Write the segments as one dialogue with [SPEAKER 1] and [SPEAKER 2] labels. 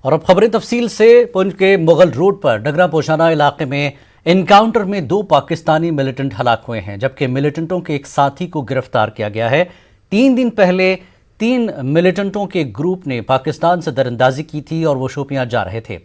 [SPEAKER 1] اور اب خبریں تفصیل سے۔ پنچ کے مغل روڈ پر ڈگرا پوشانہ علاقے میں انکاؤنٹر میں 2 پاکستانی ملیٹنٹ ہلاک ہوئے ہیں، جبکہ ملیٹنٹوں کے ایک ساتھی کو گرفتار کیا گیا ہے۔ 3 دن پہلے 3 ملیٹنٹوں کے گروپ نے پاکستان سے دراندازی کی تھی اور وہ شوپیاں جا رہے تھے۔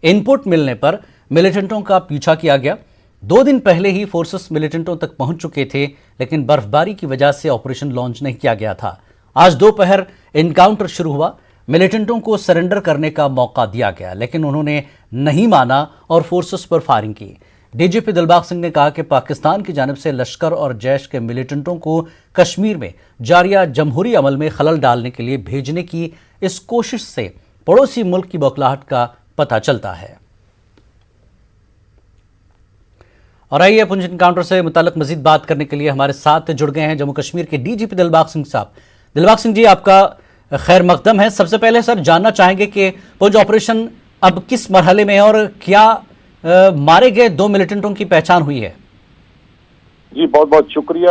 [SPEAKER 1] ان پٹ ملنے پر ملیٹنٹوں کا پیچھا کیا گیا۔ 2 دن پہلے ہی فورسز ملیٹنٹوں تک پہنچ چکے تھے، لیکن برف باری کی وجہ سے آپریشن لانچ نہیں کیا گیا تھا۔ آج دوپہر انکاؤنٹر شروع ہوا۔ ملیٹنٹوں کو سرنڈر کرنے کا موقع دیا گیا، لیکن انہوں نے نہیں مانا اور فورسز پر فائرنگ کی۔ ڈی جی پی دلباغ سنگھ نے کہا کہ پاکستان کی جانب سے لشکر اور جیش کے ملیٹنٹوں کو کشمیر میں جاریہ جمہوری عمل میں خلل ڈالنے کے لیے بھیجنے کی اس کوشش سے پڑوسی ملک کی بوکھلاہٹ کا پتہ چلتا ہے۔ اور آئیے پنچ انکاؤنٹر سے متعلق مزید بات کرنے کے لیے ہمارے ساتھ جڑ گئے ہیں جموں کشمیر کے ڈی جی پی دلباغ سنگھ صاحب۔ دلباغ سنگھ جی، آپ کا خیر مقدم ہے۔ سب سے پہلے سر جاننا چاہیں گے کہ پنچ آپریشن اب کس مرحلے میں ہے اور کیا مارے گئے 2 ملیٹنٹوں کی پہچان ہوئی ہے؟
[SPEAKER 2] جی بہت بہت شکریہ۔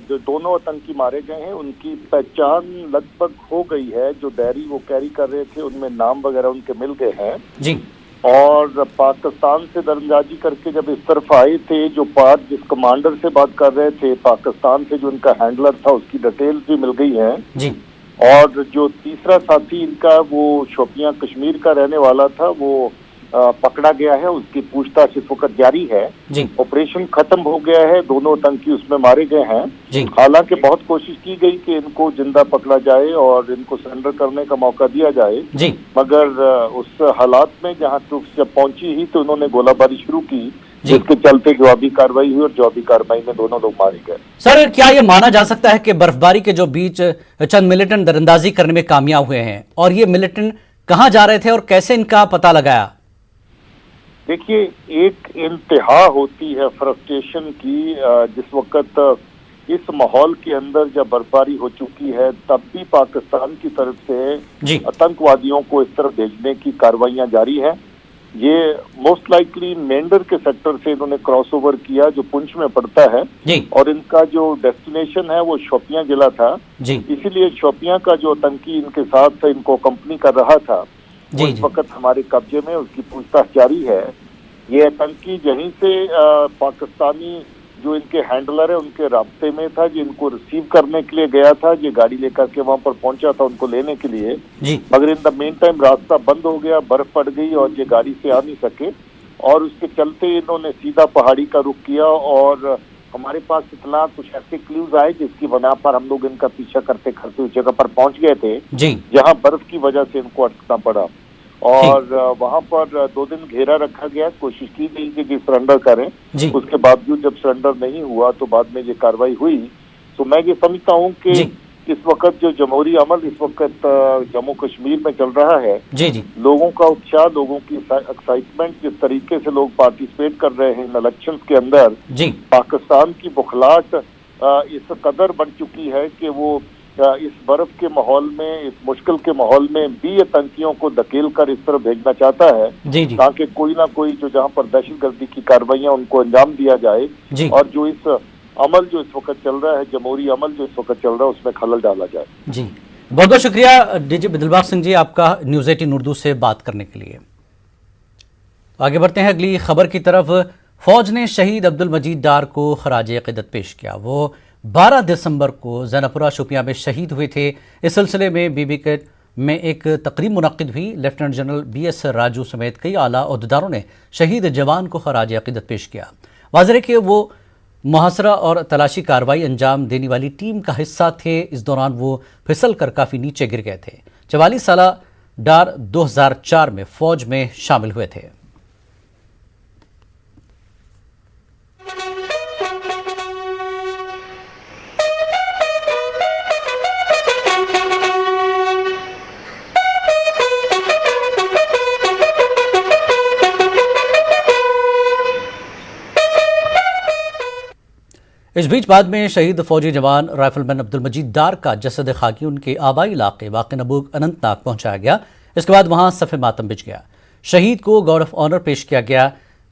[SPEAKER 2] جو دونوں آتنکی مارے گئے ہیں ان کی پہچان لگ بھگ ہو گئی ہے۔ جو ڈائری وہ کیری کر رہے تھے ان میں نام وغیرہ ان کے مل گئے ہیں
[SPEAKER 1] جی،
[SPEAKER 2] اور پاکستان سے درندازی کر کے جب اس طرف آئے تھے، جو پارٹ جس کمانڈر سے بات کر رہے تھے پاکستان سے، جو ان کا ہینڈلر تھا، اس کی ڈیٹیلز بھی مل گئی ہیں
[SPEAKER 1] جی،
[SPEAKER 2] اور جو تیسرا ساتھی ان کا وہ شوپیاں کشمیر کا رہنے والا تھا، وہ پکڑا گیا ہے۔ اس کی پوچھ تاچھ اس وقت جاری ہے۔
[SPEAKER 1] جی،
[SPEAKER 2] آپریشن ختم ہو گیا ہے، دونوں آتنکی اس میں مارے گئے ہیں۔
[SPEAKER 1] جی،
[SPEAKER 2] حالانکہ بہت کوشش کی گئی کہ ان کو زندہ پکڑا جائے اور ان کو سرنڈر کرنے کا موقع دیا جائے،
[SPEAKER 1] جی،
[SPEAKER 2] مگر اس حالات میں جہاں ٹروپس جب پہنچی ہی تو انہوں نے گولہ باری شروع کی،
[SPEAKER 1] جی۔
[SPEAKER 2] جس کے چلتے جوابی کارروائی ہوئی اور جوابی کارروائی میں دونوں لوگ مارے گئے۔
[SPEAKER 1] سر کیا یہ مانا جا سکتا ہے کہ برف باری کے جو بیچ چند ملیٹنٹ دراندازی کرنے میں کامیاب ہوئے ہیں، اور یہ ملیٹنٹ کہاں جا رہے تھے اور کیسے ان کا پتہ لگایا؟
[SPEAKER 2] دیکھیے، ایک انتہا ہوتی ہے فرسٹریشن کی، جس وقت اس ماحول کے اندر جب برفباری ہو چکی ہے تب بھی پاکستان کی طرف سے
[SPEAKER 1] جی،
[SPEAKER 2] آتنکوادیوں کو اس طرف بھیجنے کی کارروائیاں جاری ہیں۔ یہ موسٹ لائکلی مینڈر کے سیکٹر سے انہوں نے کراس اوور کیا، جو پنچ میں پڑتا ہے،
[SPEAKER 1] جی،
[SPEAKER 2] اور ان کا جو ڈیسٹینیشن ہے وہ شوپیاں ضلع تھا۔
[SPEAKER 1] جی،
[SPEAKER 2] اسی لیے شوپیاں کا جو آتنکی ان کے ساتھ ان کو کمپنی کر رہا تھا، وہ
[SPEAKER 1] جی،
[SPEAKER 2] اس وقت ہمارے قبضے میں، اس کی پوچھ تاچھ جاری ہے۔ یہ آتنکی یہیں سے پاکستانی جو ان کے ہینڈلر ہے ان کے رابطے میں تھا، جو ان کو ریسیو کرنے کے لیے گیا تھا، یہ گاڑی لے کر کے وہاں پر پہنچا تھا ان کو لینے کے لیے،
[SPEAKER 1] جی،
[SPEAKER 2] مگر ان دا مین ٹائم راستہ بند ہو گیا، برف پڑ گئی اور یہ گاڑی سے آ نہیں سکے، اور اس کے چلتے انہوں نے سیدھا پہاڑی کا رخ کیا، اور ہمارے پاس اطلاع کچھ ایسے کلیوز آئے جس کی بنا پر ہم لوگ ان کا پیچھا کرتے کرتے اس جگہ پر پہنچ گئے تھے
[SPEAKER 1] جی،
[SPEAKER 2] جہاں برف کی وجہ سے ان کو اٹکنا پڑا، اور وہاں پر 2 دن گھیرا رکھا گیا، کوشش کی گئی کہ سرنڈر کریں۔
[SPEAKER 1] جی،
[SPEAKER 2] اس کے باوجود جب سرنڈر نہیں ہوا تو بعد میں یہ کارروائی ہوئی۔ تو میں یہ سمجھتا ہوں کہ
[SPEAKER 1] جی،
[SPEAKER 2] اس وقت جو جمہوری عمل اس وقت جموں کشمیر میں چل رہا ہے،
[SPEAKER 1] جی، جی،
[SPEAKER 2] لوگوں کا اتشاہ، لوگوں کی ایکسائٹمنٹ، جس طریقے سے لوگ پارٹیسپیٹ کر رہے ہیں ان الیکشنز کے اندر،
[SPEAKER 1] جی،
[SPEAKER 2] پاکستان کی بخلاہٹ اس قدر بڑھ چکی ہے کہ وہ اس برف کے ماحول میں، اس مشکل کے ماحول میں بھی آتنکیوں کو دھکیل کر اس طرف بھیجنا چاہتا ہے
[SPEAKER 1] جی، جی،
[SPEAKER 2] تاکہ کوئی نہ کوئی جو جہاں پر دہشت گردی کی کارروائیاں ان کو انجام دیا جائے،
[SPEAKER 1] جی،
[SPEAKER 2] اور جو اس عمل جو اس وقت چل رہا ہے، جمہوری عمل جو اس وقت چل رہا ہے، اس میں خلل ڈالا جائے۔
[SPEAKER 1] جی، بہت بہت شکریہ ڈی جی پی دلباغ سنگھ جی، آپ کا نیوز 18 اردو سے بات کرنے کے لیے۔ آگے بڑھتے ہیں اگلی خبر کی طرف۔ فوج نے شہید عبدالمجید ڈار کو خراج عقیدت پیش کیا۔ وہ 12 دسمبر کو زینب پورہ شوپیاں میں شہید ہوئے تھے۔ اس سلسلے میں بی بی کیٹ میں ایک تقریب منعقد ہوئی۔ Lieutenant general B S Raju سمیت کئی اعلیٰ عہدیداروں نے شہید جوان کو خراج عقیدت پیش کیا۔ واضح ہے کہ وہ محاصرہ اور تلاشی کارروائی انجام دینے والی ٹیم کا حصہ تھے۔ اس دوران وہ پھسل کر کافی نیچے گر گئے تھے۔ 44 سالہ ڈار 2004 میں فوج میں شامل ہوئے تھے۔ اس بیچ بعد میں شہید فوجی جوان رائفل مین عبدالمجید ڈار کا جسد خاکی ان کے آبائی علاقے واقع نبوک اننت ناگ پہنچایا گیا۔ اس کے بعد وہاں صف ماتم بچھ گیا۔ شہید کو گارڈ آف آنر پیش کیا گیا۔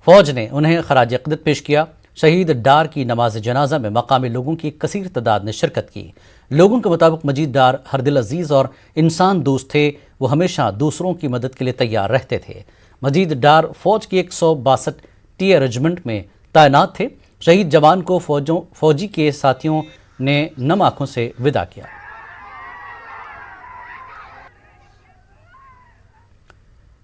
[SPEAKER 1] فوج نے انہیں خراج عقیدت پیش کیا۔ شہید ڈار کی نماز جنازہ میں مقامی لوگوں کی کثیر تعداد نے شرکت کی۔ لوگوں کے مطابق مجید ڈار ہر دل عزیز اور انسان دوست تھے۔ وہ ہمیشہ دوسروں کی مدد کے لیے تیار رہتے تھے۔ مزید ڈار فوج کی 162 ٹی ریجمنٹ میں تعینات تھے۔ شہید جوان کو فوجی کے ساتھیوں نے نم آنکھوں سے وداع کیا۔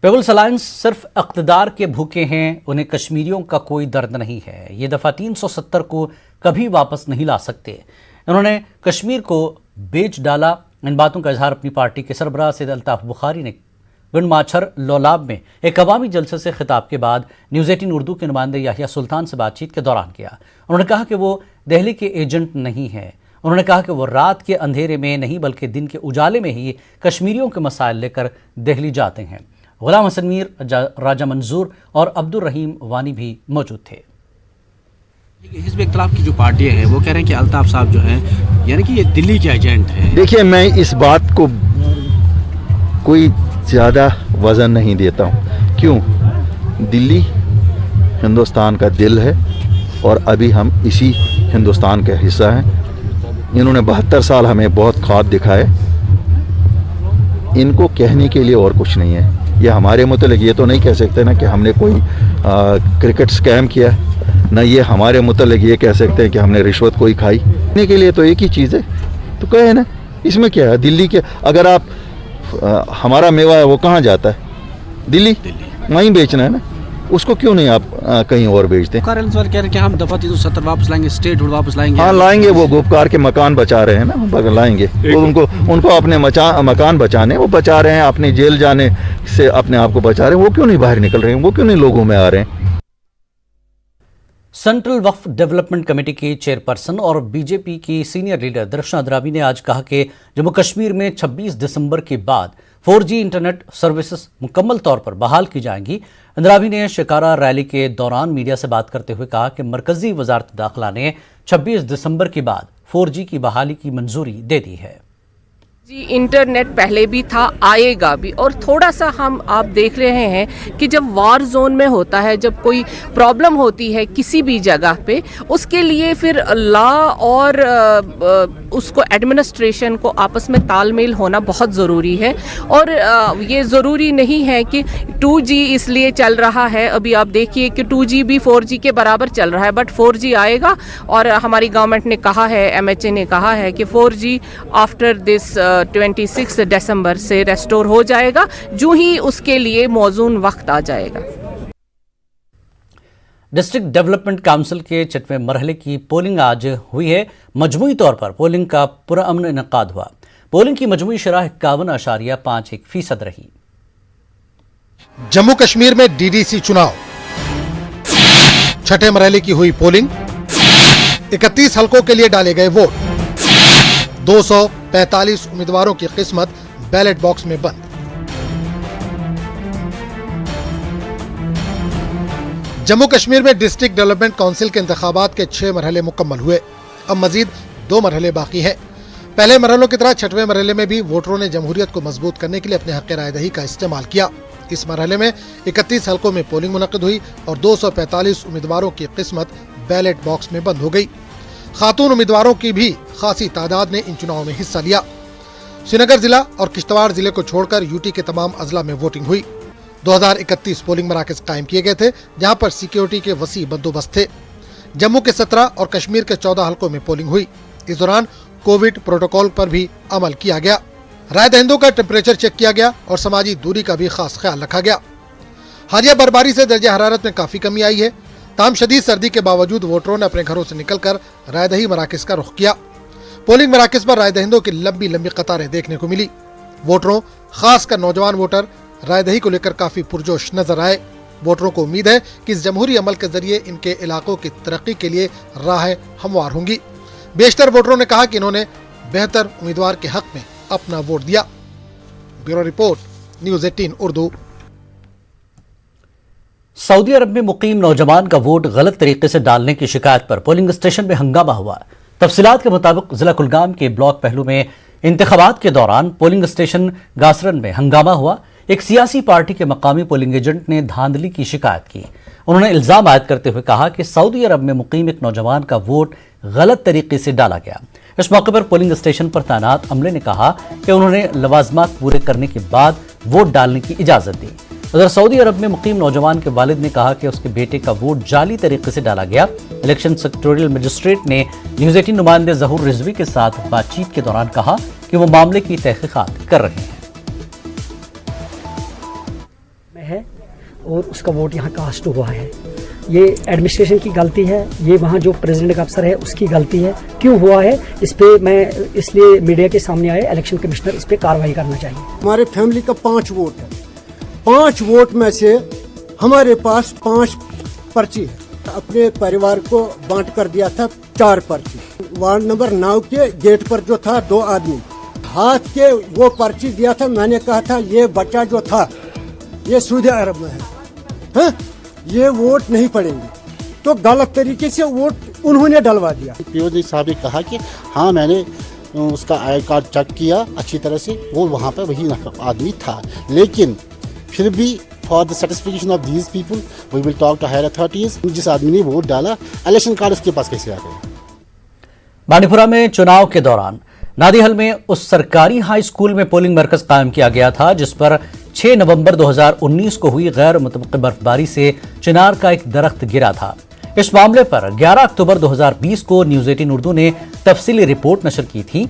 [SPEAKER 1] پیپلز الائنس صرف اقتدار کے بھوکے ہیں، انہیں کشمیریوں کا کوئی درد نہیں ہے، یہ دفعہ 370 کو کبھی واپس نہیں لا سکتے۔ انہوں نے کشمیر کو بیچ ڈالا۔ ان باتوں کا اظہار اپنی پارٹی کے سربراہ سید الطاف بخاری نے گنڈ ماچھر لولاب میں ایک عوامی جلسے سے خطاب کے بعد نیوز 18 اردو کے نمائندے یحییٰ سلطان سے بات چیت کے دوران کیا۔ انہوں نے کہا کہ وہ دہلی کے ایجنٹ نہیں ہیں۔ انہوں نے کہا کہ وہ رات کے اندھیرے میں نہیں بلکہ دن کے اجالے میں ہی کشمیریوں کے مسائل لے کر دہلی جاتے ہیں۔ غلام حسن میر، راجہ منظور اور عبد الرحیم وانی بھی موجود تھے۔
[SPEAKER 3] حزب اختلاف کی جو پارٹیاں ہیں وہ کہہ رہے ہیں کہ الطاف صاحب جو ہیں یعنی کہ یہ دلی کے ایجنٹ ہیں۔
[SPEAKER 4] دیکھیے، میں اس بات کو کوئی زیادہ وزن نہیں دیتا ہوں۔ کیوں؟ دلی ہندوستان کا دل ہے اور ابھی ہم اسی ہندوستان کا حصہ ہیں۔ انہوں نے 72 سال ہمیں بہت خواب دکھائے۔ ان کو کہنے کے لیے اور کچھ نہیں ہے۔ یہ ہمارے متعلق یہ تو نہیں کہہ سکتے نا کہ ہم نے کوئی کرکٹ سکیم کیا، نہ یہ ہمارے متعلق یہ کہہ سکتے ہیں کہ ہم نے رشوت کوئی کھائی۔ کہنے کے لیے تو ایک ہی چیز ہے، تو کہے نا، اس میں کیا ہے؟ دلی کے اگر آپ ہمارا میوہ ہے وہ کہاں جاتا ہے؟ دلی، وہیں بیچنا ہے نا، اس کو کیوں نہیں آپ کہیں اور بیچتے؟
[SPEAKER 3] کہہ رہے ہیں کہ ہم دفعہ 370 واپس لائیں گے، اسٹیٹ ہوڈ واپس لائیں گے۔
[SPEAKER 4] ہاں لائیں گے، وہ گوپکار کے مکان بچا رہے ہیں نا، لائیں گے۔ ان کو اپنے مکان بچانے، وہ بچا رہے ہیں، اپنے جیل جانے سے اپنے آپ کو بچا رہے ہیں۔ وہ کیوں نہیں باہر نکل رہے ہیں؟ وہ کیوں نہیں لوگوں میں آ رہے ہیں؟
[SPEAKER 1] سینٹرل وقف ڈیولپمنٹ کمیٹی کی چیئرپرسن اور بی جے پی کی سینئر لیڈر درشنا اندرابی نے آج کہا کہ جموں کشمیر میں 26 دسمبر کے بعد 4G انٹرنیٹ سروسز مکمل طور پر بحال کی جائیں گی۔ اندرابی نے شکارا ریلی کے دوران میڈیا سے بات کرتے ہوئے کہا کہ مرکزی وزارت داخلہ نے 26 دسمبر کے بعد 4G کی بحالی کی منظوری دے دی ہے۔
[SPEAKER 5] جی، انٹرنیٹ پہلے بھی تھا، آئے گا بھی، اور تھوڑا سا ہم آپ دیکھ رہے ہیں کہ جب وار زون میں ہوتا ہے، جب کوئی پرابلم ہوتی ہے کسی بھی جگہ پہ، اس کے لیے پھر لا اور اس کو ایڈمنسٹریشن کو آپس میں تال میل ہونا بہت ضروری ہے۔ اور یہ ضروری نہیں ہے کہ 2G اس لیے چل رہا ہے، ابھی آپ دیکھیے کہ 2G بھی 4G کے برابر چل رہا ہے، بٹ 4G آئے گا، اور ہماری گورنمنٹ نے کہا ہے، MHA نے کہا ہے کہ 4G آفٹر دس 26 دسمبر سے ریسٹور ہو جائے گا، جو ہی اس کے لیے موزون وقت آ جائے گا۔
[SPEAKER 1] ڈسٹرکٹ ڈیولپمنٹ کونسل کے 6ویں مرحلے کی پولنگ آج ہوئی ہے۔ مجموعی طور پر پولنگ کا پرامن انعقاد ہوا۔ پولنگ کی مجموعی شرح 51.51% رہی۔
[SPEAKER 6] جموں کشمیر میں DDC چناؤ 6 مرحلے کی ہوئی پولنگ، 31 حلقوں کے لیے ڈالے گئے ووٹ، 245 امیدواروں کی قسمت بیلٹ باکس میں بند۔ جموں کشمیر میں ڈسٹرکٹ ڈیولپمنٹ کونسل کے انتخابات کے 6 مرحلے مکمل ہوئے، اب مزید 2 مرحلے باقی ہیں۔ پہلے مرحلوں کی طرح 6ویں مرحلے میں بھی ووٹروں نے جمہوریت کو مضبوط کرنے کے لیے اپنے حق رائے دہی کا استعمال کیا۔ اس مرحلے میں 31 حلقوں میں پولنگ منعقد ہوئی اور 245 امیدواروں کی قسمت بیلٹ باکس میں بند ہو گئی۔ خاتون امیدواروں کی بھی خاصی تعداد نے ان چناؤں میں حصہ لیا۔ سری نگر ضلع اور کشتواڑ ضلع کو چھوڑ کر UT کے تمام اضلاع میں ووٹنگ ہوئی۔ 2031 پولنگ مراکز قائم کیے گئے تھے، جہاں پر سیکیورٹی کے وسیع بندوبست تھے۔ جموں کے 17 اور کشمیر کے 14 حلقوں میں پولنگ ہوئی۔ اس دوران کووڈ پروٹوکول پر بھی عمل کیا گیا۔ رائے دہندوں کا ٹمپریچر چیک کیا گیا اور سماجی دوری کا بھی خاص خیال رکھا گیا۔ حالیہ برفباری سے درجہ حرارت میں کافی کمی آئی ہے، تاہم شدید سردی کے باوجود ووٹروں نے اپنے گھروں سے نکل کر رائے دہی مراکز کا رخ کیا۔ پولنگ مراکز پر رائے دہندوں کی لمبی لمبی قطاریں دیکھنے کو ملی۔ ووٹروں، خاص کر نوجوان ووٹر، رائے دہی کو لے کر کافی پرجوش نظر آئے۔ ووٹروں کو امید ہے کہ اس جمہوری عمل کے ذریعے ان کے علاقوں کی ترقی کے لیے راہیں ہموار ہوں گی۔ بیشتر ووٹروں نے کہا کہ انہوں نے بہتر امیدوار کے حق میں اپنا ووٹ دیا۔ Bureau report, news 18 Urdu.
[SPEAKER 1] Saudi Arab میں مقیم نوجوان کا ووٹ غلط طریقے سے ڈالنے کی شکایت پر پولنگ اسٹیشن میں ہنگامہ ہوا۔ تفصیلات کے مطابق ضلع کلگام کے بلاک پہلو میں انتخابات کے دوران پولنگ اسٹیشن گاسرن میں ہنگامہ ہوا۔ ایک سیاسی پارٹی کے مقامی پولنگ ایجنٹ نے دھاندلی کی شکایت کی۔ انہوں نے الزام عائد کرتے ہوئے کہا کہ سعودی عرب میں مقیم ایک نوجوان کا ووٹ غلط طریقے سے ڈالا گیا۔ اس موقع پر پولنگ اسٹیشن پر تعینات عملے نے کہا کہ انہوں نے لوازمات پورے کرنے کے بعد वोट डालने की इजाजत दी। उधर सऊदी अरब में मुकीम नौजवान के वालिद ने कहा कि उसके बेटे का वोट जाली तरीके से डाला गया। इलेक्शन सेक्टोरियल मजिस्ट्रेट ने न्यूज़ 18 नुमाइंदे ज़हूर रिजवी के साथ बातचीत के दौरान कहा कि वो मामले की तहकीकात कर रहे हैं
[SPEAKER 7] है और उसका वोट यहाँ कास्ट हुआ है। ये एडमिनिस्ट्रेशन की गलती है, ये वहाँ जो प्रेसिडेंट का अफसर है उसकी गलती है। क्यों हुआ है इस पे मैं इसलिए मीडिया के सामने आए, इलेक्शन कमिश्नर इस पे कार्रवाई करना चाहिए।
[SPEAKER 8] हमारे फैमिली का 5 वोट है, 5 वोट में से हमारे पास 5 पर्ची है। अपने परिवार को बांट कर दिया था 4 पर्ची। वार्ड नंबर 9 के गेट पर जो था 2 आदमी हाथ के वो पर्ची दिया था। मैंने कहा था ये बच्चा जो था ये सऊदी अरब में है, ये वोट नहीं पड़ेंगे, तो गलत तरीके से वोट उन्होंने डलवा दिया।
[SPEAKER 9] पीओजी साहब ने कहा कि हाँ मैंने उसका आई कार्ड चेक किया अच्छी तरह से, वो वहाँ पर वही आदमी था, लेकिन फिर भी for the satisfaction of these people we will talk to higher authorities. जिस आदमी ने वोट डाला इलेक्शन कार्ड उसके पास कैसे आ गया।
[SPEAKER 1] बांडीपुरा में चुनाव के दौरान नादिहल में उस सरकारी हाई स्कूल में पोलिंग मरकज कायम किया गया था जिस पर 6 नवंबर 2019 को हुई गैर मुतवक्किल बर्फबारी से चिनार का एक दरख्त गिरा था। इस मामले पर 11 अक्टूबर 2020 को न्यूज़ 18 उर्दू ने तफसीली रिपोर्ट नशर की थी।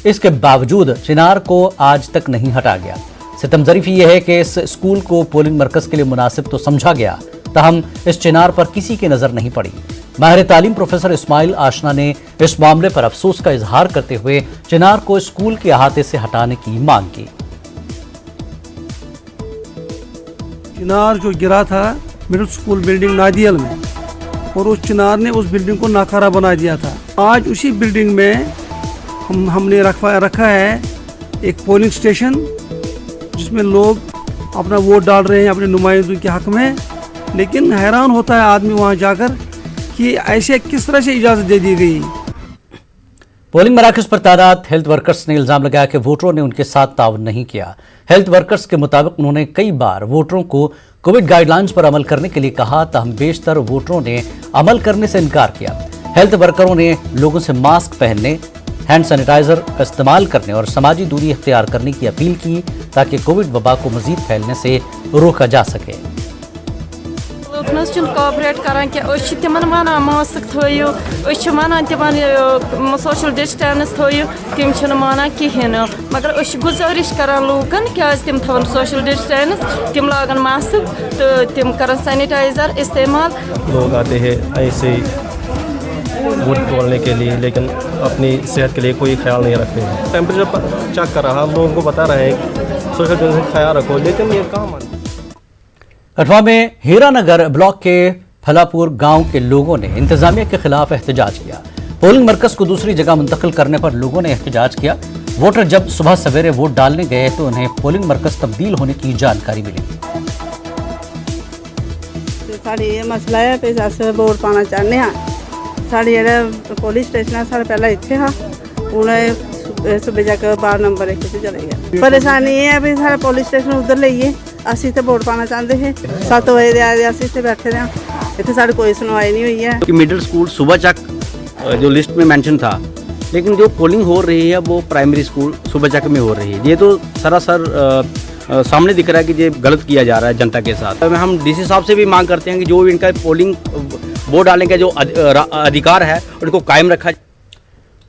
[SPEAKER 1] इसके बावजूद चिनार को आज तक नहीं हटा गया। सितम ज़रीफ यह है कि इस स्कूल को पोलिंग मरकज के लिए मुनासिब तो समझा गया, ताहम इस चिनार पर किसी की नजर नहीं पड़ी। माहिर तालीम प्रोफेसर इस्माइल आशना ने इस मामले पर अफसोस का इजहार करते हुए चिनार को स्कूल के अहाते से हटाने की मांग की।
[SPEAKER 10] चिनार जो गिरा था मिडिल स्कूल बिल्डिंग नादियल में, और उस चिनार ने उस बिल्डिंग को नाकारा बना दिया था। आज उसी बिल्डिंग में हमने रखा है एक पोलिंग स्टेशन जिसमें लोग अपना वोट डाल रहे हैं अपने नुमाइंदों के हक में। लेकिन हैरान होता है आदमी वहाँ जाकर कि ऐसे किस तरह से इजाज़त दे दी गई।
[SPEAKER 1] पोलिंग मराकज़ पर तैनात हेल्थ वर्कर्स ने इल्जाम लगाया कि वोटरों ने उनके साथ ताउन नहीं किया। हेल्थ वर्कर्स के मुताबिक उन्होंने कई बार वोटरों को कोविड गाइडलाइंस पर अमल करने के लिए कहा, ताहम बेशतर वोटरों ने अमल करने से इनकार किया। हेल्थ वर्करों ने लोगों से मास्क पहनने, हैंड सैनिटाइजर का इस्तेमाल करने और समाजी दूरी इख्तियार करने की अपील की ताकि कोविड वबा को मजीद फैलने से रोका जा सके।
[SPEAKER 11] कोऑपरेट करान कि तिमन वनान मास्क थो, वनान तिमन सोशल डिस्टेंस थो, तिम माना कहें, मगर गुजारिश करान लूकन क्या तिम थवन सोशल डिस्टेंस, तिम लागन मास्क तो तिम करन सैनिटाइजर इस्तेमाल।
[SPEAKER 12] लोग आते हैं ऐसे वोट बोलने के लिए, लेकिन अपनी सेहत के लिए कोई ख्याल नहीं रखते हैं। टेम्परेचर चेक कर रहा, लोगों को बता रहे हैं सोशल डिस्टेंस का ख्याल रखो, लेकिन ये काम
[SPEAKER 1] कठुआ में हीरानगर ब्लॉक के फलापुर गांव के लोगों ने इंतजामिया के खिलाफ एहतजाज किया। पोलिंग मरकज को दूसरी जगह मुंतकिल करने पर लोगों ने एहतजाज किया। वोटर जब सुबह सवेरे वोट डालने गए तो उन्हें पोलिंग मरकज तब्दील होने की जानकारी मिली।
[SPEAKER 13] साड़ी ये मसला है कि अस वोट पाना चाहते हैं। साड़ी पोलिंग स्टेशन है पहले इतने हाँ, हूँ सूबे जाकर 12 नंबर 1 से चले गया। परेशानी ये है भी सारा पोलिंग स्टेशन उधर लेइए, असी तो वोट पाना चाहते हैं। 7 बजे आए असी इतने बैठे थे, इतने साड़ी कोई सुनवाई नहीं हुई है।
[SPEAKER 3] मिडिल स्कूल सुबह चक जो लिस्ट में मेंशन था, लेकिन जो पोलिंग हो रही है वो प्राइमरी स्कूल सुबह चक में हो रही है। ये तो सरासर सामने दिख रहा है कि ये गलत किया जा रहा है जनता के साथ। हम डीसी साहब से भी मांग करते हैं कि जो इनका पोलिंग वोट डालने का जो अधिकार है उनको कायम रखा।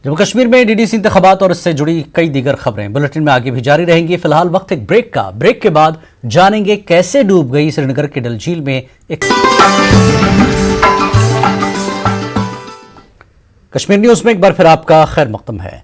[SPEAKER 1] जम्मू कश्मीर में डीडीसी इंतखाबात और इससे जुड़ी कई दीगर खबरें बुलेटिन में आगे भी जारी रहेंगी। फिलहाल वक्त एक ब्रेक का। ब्रेक के बाद जानेंगे कैसे डूब गई श्रीनगर के डल झील में एक। कश्मीर न्यूज में एक बार फिर आपका खैर मकदम है।